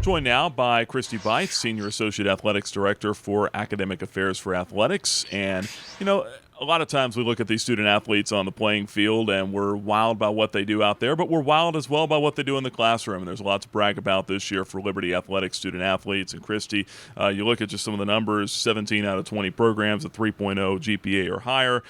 Joined now by Kristie Beitz, Senior Associate Athletics Director for Academic Affairs for Athletics. And, a lot of times we look at these student athletes on the playing field and we're wowed by what they do out there, but we're wowed as well by what they do in the classroom. And there's a lot to brag about this year for Liberty Athletics student athletes. And Kristie, you look at just some of the numbers, 17 out of 20 programs at 3.0 GPA or higher.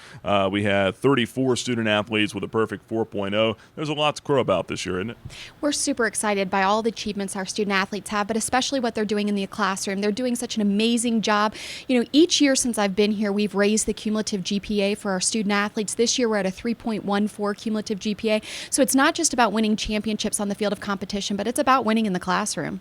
We had 34 student athletes with a perfect 4.0. There's a lot to crow about this year, isn't it? We're super excited by all the achievements our student athletes have, but especially what they're doing in the classroom. They're doing such an amazing job. Each year since I've been here, we've raised the cumulative GPA for our student athletes. This year we're at a 3.14 cumulative GPA. So it's not just about winning championships on the field of competition, but it's about winning in the classroom.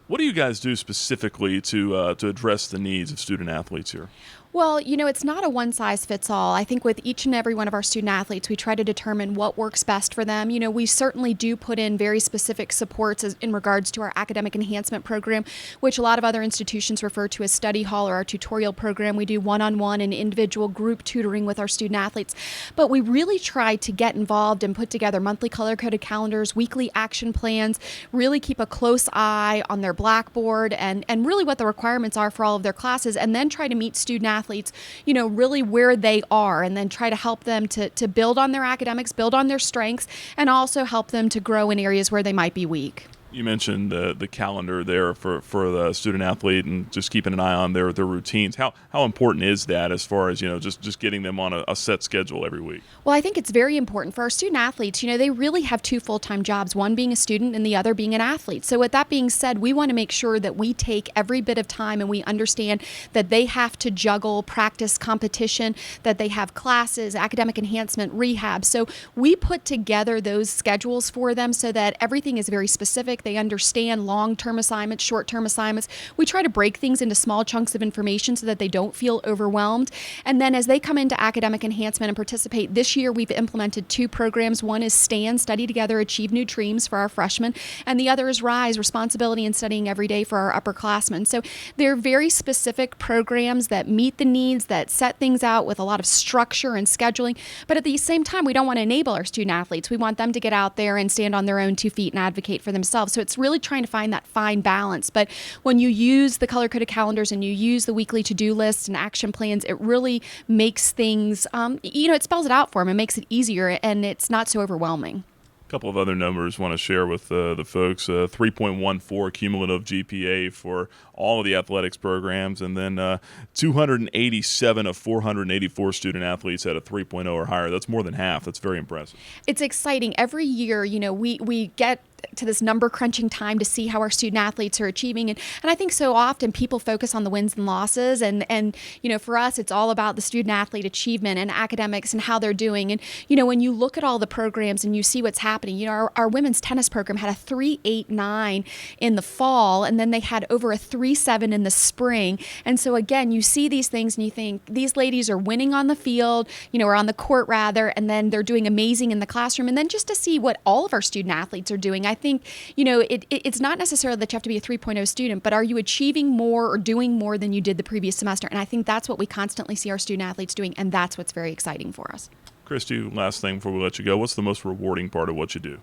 What do you guys do specifically to address the needs of student athletes here? Well, it's not a one-size-fits-all. I think with each and every one of our student athletes, we try to determine what works best for them. We certainly do put in very specific supports in regards to our academic enhancement program, which a lot of other institutions refer to as study hall or our tutorial program. We do one-on-one and individual group tutoring with our student athletes. But we really try to get involved and put together monthly color-coded calendars, weekly action plans, really keep a close eye on their blackboard and really what the requirements are for all of their classes, and then try to meet student athletes, really where they are, and then try to help them to build on their academics, build on their strengths, and also help them to grow in areas where they might be weak. You mentioned the calendar there for the student athlete and just keeping an eye on their routines. How important is that as far as, just getting them on a set schedule every week? Well, I think it's very important for our student athletes. They really have two full-time jobs, one being a student and the other being an athlete. So with that being said, we want to make sure that we take every bit of time and we understand that they have to juggle practice, competition, that they have classes, academic enhancement, rehab. So we put together those schedules for them so that everything is very specific. They understand long-term assignments, short-term assignments. We try to break things into small chunks of information so that they don't feel overwhelmed. And then as they come into academic enhancement and participate, this year we've implemented two programs. One is STAND, Study Together, Achieve New Dreams for our freshmen, and the other is RISE, Responsibility and Studying Every Day for our upperclassmen. So they're very specific programs that meet the needs, that set things out with a lot of structure and scheduling. But at the same time, we don't want to enable our student athletes. We want them to get out there and stand on their own 2 feet and advocate for themselves. So it's really trying to find that fine balance. But when you use the color-coded calendars and you use the weekly to-do lists and action plans, it really makes things, it spells it out for them. It makes it easier, and it's not so overwhelming. A couple of other numbers I want to share with the folks. 3.14 cumulative GPA for all of the athletics programs, and then 287 of 484 student athletes had a 3.0 or higher. That's more than half. That's very impressive. It's exciting. Every year, we get to this number crunching time to see how our student athletes are achieving. And I think so often people focus on the wins and losses. And for us, it's all about the student athlete achievement and academics and how they're doing. And, when you look at all the programs and you see what's happening, our women's tennis program had a 3.89 in the fall, and then they had over a 3.7 in the spring. And so again, you see these things and you think these ladies are winning on the field, or on the court rather, and then they're doing amazing in the classroom. And then just to see what all of our student athletes are doing, I think, it's not necessarily that you have to be a 3.0 student, but are you achieving more or doing more than you did the previous semester? And I think that's what we constantly see our student athletes doing, and that's what's very exciting for us. Kristie, last thing before we let you go, what's the most rewarding part of what you do?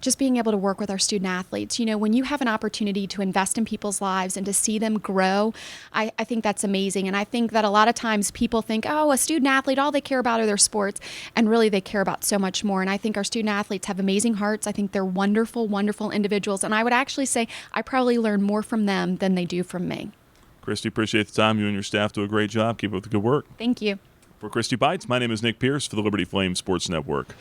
Just being able to work with our student athletes. When you have an opportunity to invest in people's lives and to see them grow, I think that's amazing. And I think that a lot of times people think, oh, a student athlete, all they care about are their sports. And really they care about so much more. And I think our student athletes have amazing hearts. I think they're wonderful, wonderful individuals. And I would actually say I probably learn more from them than they do from me. Kristie, appreciate the time. You and your staff do a great job. Keep up the good work. Thank you. For Kristie Beitz, my name is Nick Pierce for the Liberty Flame Sports Network.